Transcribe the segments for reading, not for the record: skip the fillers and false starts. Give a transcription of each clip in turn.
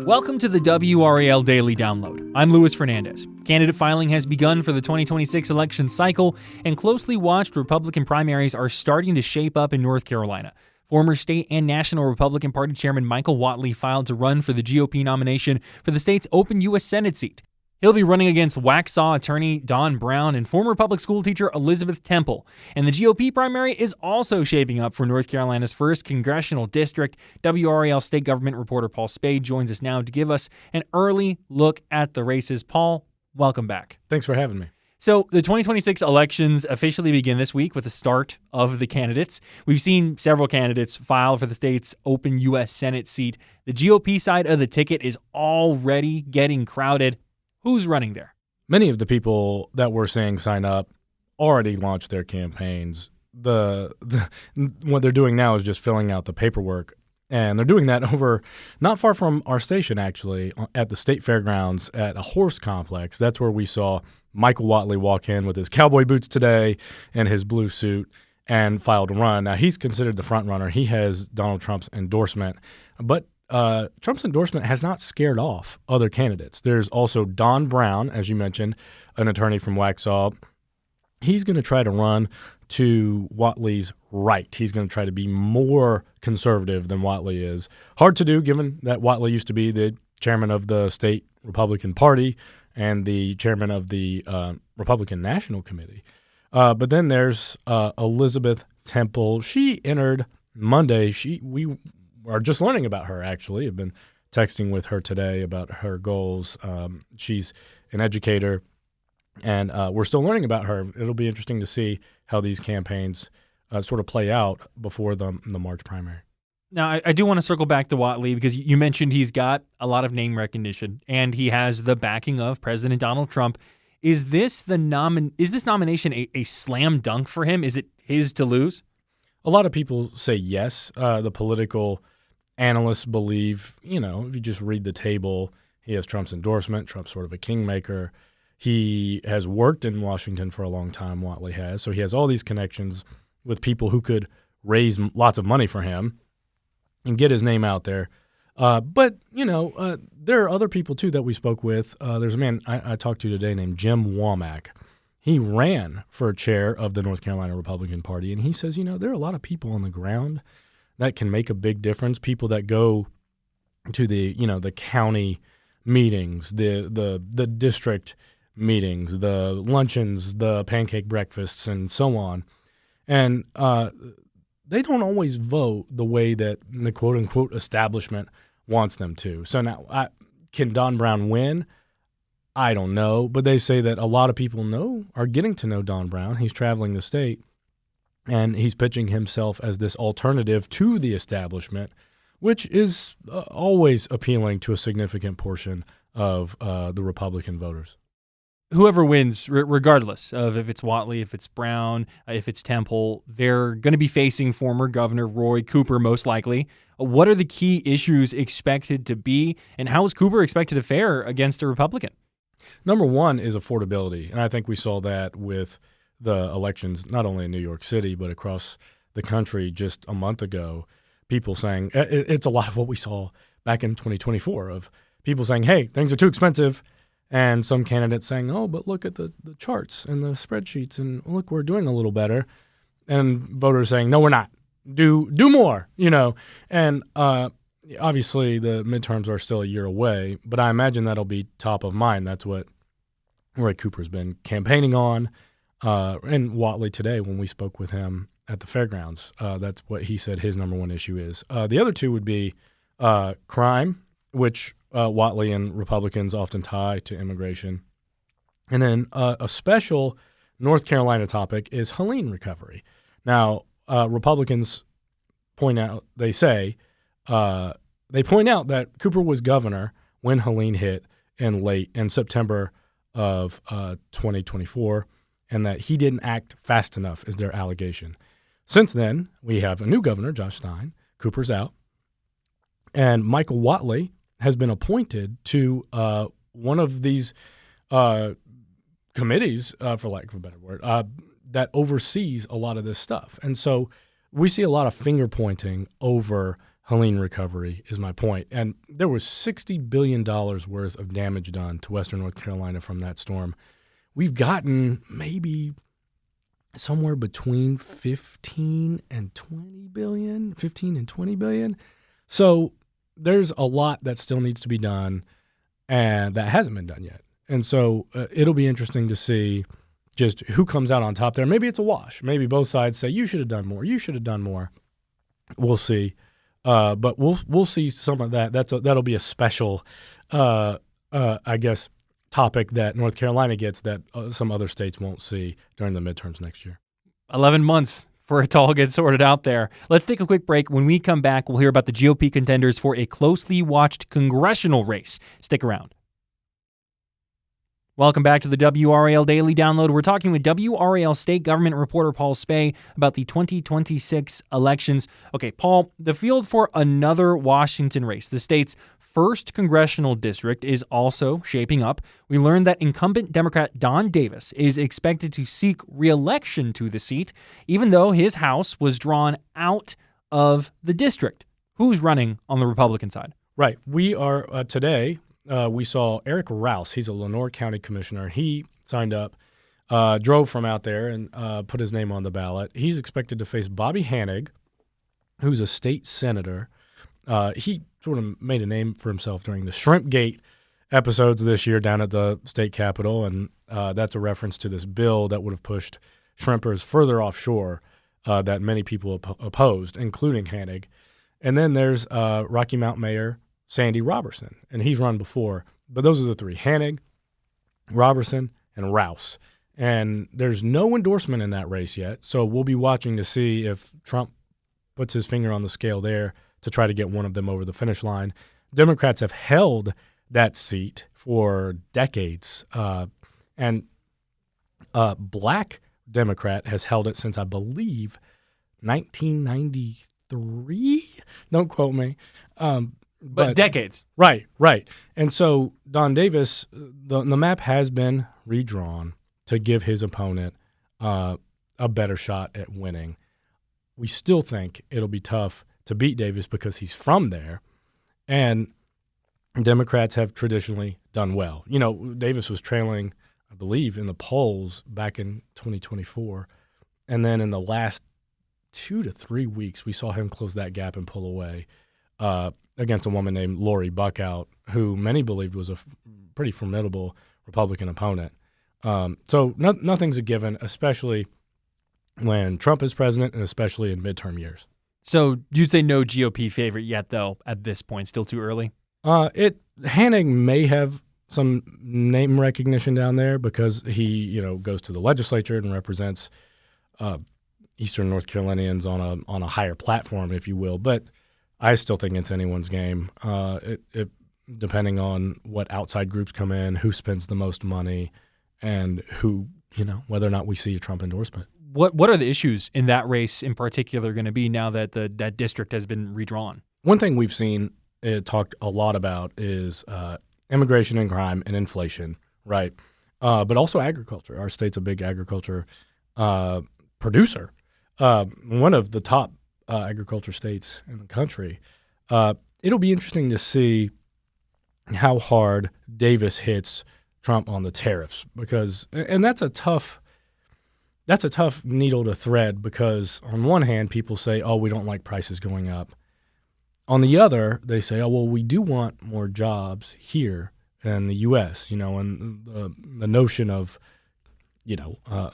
Welcome to the WRAL Daily Download. I'm Luis Fernandez. Candidate filing has begun for the 2026 election cycle, and closely watched Republican primaries are starting to shape up in North Carolina. Former state and national Republican Party Chairman Michael Whatley filed to run for the GOP nomination for the state's open U.S. Senate seat. He'll be running against Waxhaw attorney Don Brown and former public school teacher Elizabeth Temple. And the GOP primary is also shaping up for North Carolina's first Congressional District. WRAL state government reporter Paul Specht joins us now to give us an early look at the races. Paul, welcome back. Thanks for having me. So the 2026 elections officially begin this week with the start of the candidates. We've seen several candidates file for the state's open U.S. Senate seat. The GOP side of the ticket is already getting crowded. Who's running there? Many of the people that we're seeing sign up already launched their campaigns. What they're doing now is just filling out the paperwork, and they're doing that over not far from our station, actually, at the state fairgrounds at a horse complex. That's where we saw Michael Whatley walk in with his cowboy boots today and his blue suit and filed to run. Now, he's considered the front runner. He has Donald Trump's endorsement, but Trump's endorsement has not scared off other candidates. There's also Don Brown, as you mentioned, an attorney from Waxhaw. He's going to try to run to Whatley's right. He's going to try to be more conservative than Whatley is. Hard to do, given that Whatley used to be the chairman of the state Republican Party and the chairman of the Republican National Committee. But then there's Elizabeth Temple. She entered Monday. We are just learning about her, actually. I've been texting with her today about her goals. She's an educator, and we're still learning about her. It'll be interesting to see how these campaigns sort of play out before the March primary. Now, I do want to circle back to Whatley because you mentioned he's got a lot of name recognition, and he has the backing of President Donald Trump. Is this nomination a slam dunk for him? Is it his to lose? A lot of people say yes. The political analysts believe, if you just read the table, he has Trump's endorsement. Trump's sort of a kingmaker. He has worked in Washington for a long time, Whatley has. So he has all these connections with people who could raise lots of money for him and get his name out there. But there are other people, too, that we spoke with. There's a man I talked to today named Jim Womack. He ran for chair of the North Carolina Republican Party, and he says, there are a lot of people on the ground that can make a big difference. People that go to the county meetings, the district meetings, the luncheons, the pancake breakfasts, and so on. And they don't always vote the way that the quote-unquote establishment wants them to. So now, can Don Brown win? I don't know, but they say that a lot of people are getting to know Don Brown. He's traveling the state, and he's pitching himself as this alternative to the establishment, which is always appealing to a significant portion of the Republican voters. Whoever wins, regardless of if it's Whatley, if it's Brown, if it's Temple, they're going to be facing former Governor Roy Cooper, most likely. What are the key issues expected to be, and how is Cooper expected to fare against a Republican? Number one is affordability, and I think we saw that with the elections, not only in New York City, but across the country just a month ago. People saying, it's a lot of what we saw back in 2024 of people saying, hey, things are too expensive, and some candidates saying, oh, but look at the charts and the spreadsheets, and look, we're doing a little better, and voters saying, no, we're not. Do more, and obviously the midterms are still a year away, but I imagine that'll be top of mind. That's what Roy Cooper's been campaigning on. And Whatley today, when we spoke with him at the fairgrounds, that's what he said his number one issue is. The other two would be crime, which Whatley and Republicans often tie to immigration. And then a special North Carolina topic is Helene recovery. Now, Republicans point out that Cooper was governor when Helene hit in September of 2024, and that he didn't act fast enough is their allegation. Since then, we have a new governor, Josh Stein. Cooper's out. And Michael Whatley has been appointed to one of these committees, for lack of a better word, that oversees a lot of this stuff. And so we see a lot of finger pointing over Helene recovery is my point. And there was $60 billion worth of damage done to Western North Carolina from that storm. We've gotten maybe somewhere between 15 and 20 billion. So there's a lot that still needs to be done and that hasn't been done yet. And so it'll be interesting to see just who comes out on top there. Maybe it's a wash. Maybe both sides say, you should have done more. You should have done more. We'll see. But we'll see some of that. That'll be a special, I guess, topic that North Carolina gets that some other states won't see during the midterms next year. 11 months for it to all get sorted out there. Let's take a quick break. When we come back, we'll hear about the GOP contenders for a closely watched congressional race. Stick around. Welcome back to the WRAL Daily Download. We're talking with WRAL state government reporter Paul Specht about the 2026 elections. Okay, Paul, the field for another Washington race, the state's first congressional district, is also shaping up. We learned that incumbent Democrat Don Davis is expected to seek reelection to the seat, even though his house was drawn out of the district. Who's running on the Republican side? Right. We are today... we saw Eric Rouse. He's a Lenoir County commissioner. He signed up, drove from out there, and put his name on the ballot. He's expected to face Bobby Hanig, who's a state senator. He sort of made a name for himself during the Shrimp Gate episodes this year down at the state capitol, and that's a reference to this bill that would have pushed shrimpers further offshore that many people opposed, including Hanig. And then there's Rocky Mount Mayor Sandy Robertson, and he's run before. But those are the three: Hanig, Robertson, and Rouse. And there's no endorsement in that race yet, so we'll be watching to see if Trump puts his finger on the scale there to try to get one of them over the finish line. Democrats have held that seat for decades, and a black Democrat has held it since, I believe, 1993. Don't quote me. But decades. Right. And so Don Davis, the map has been redrawn to give his opponent a better shot at winning. We still think it'll be tough to beat Davis because he's from there, and Democrats have traditionally done well. You know, Davis was trailing, I believe, in the polls back in 2024, and then in the last 2 to 3 weeks, we saw him close that gap and pull away against a woman named Lori Buckout, who many believed was a pretty formidable Republican opponent. So nothing's a given, especially when Trump is president and especially in midterm years. So you'd say no GOP favorite yet, though, at this point? Still too early? Hanig may have some name recognition down there because he, goes to the legislature and represents Eastern North Carolinians on a higher platform, if you will. But I still think it's anyone's game. It depending on what outside groups come in, who spends the most money, and who, whether or not we see a Trump endorsement. What are the issues in that race in particular going to be now that that district has been redrawn? One thing we've seen talked a lot about is immigration and crime and inflation, right? But also agriculture. Our state's a big agriculture producer, one of the top agriculture states in the country. It'll be interesting to see how hard Davis hits Trump on the tariffs and that's a tough needle to thread because on one hand, people say, oh, we don't like prices going up. On the other, they say, oh, well, we do want more jobs here in the U.S., and the notion of,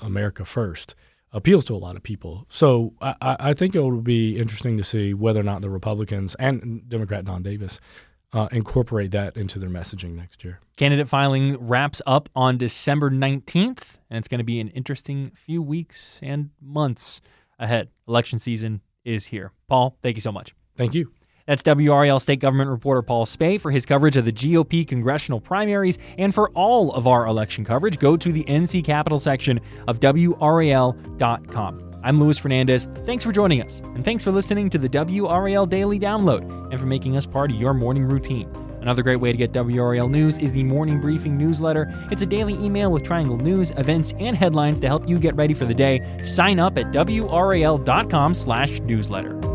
America first appeals to a lot of people. So I think it will be interesting to see whether or not the Republicans and Democrat Don Davis incorporate that into their messaging next year. Candidate filing wraps up on December 19th, and it's going to be an interesting few weeks and months ahead. Election season is here. Paul, thank you so much. Thank you. That's WRAL state government reporter Paul Specht for his coverage of the GOP congressional primaries. And for all of our election coverage, go to the NC Capital section of WRAL.com. I'm Luis Fernandez. Thanks for joining us, and thanks for listening to the WRAL Daily Download and for making us part of your morning routine. Another great way to get WRAL news is the Morning Briefing newsletter. It's a daily email with Triangle news, events, and headlines to help you get ready for the day. Sign up at WRAL.com/newsletter.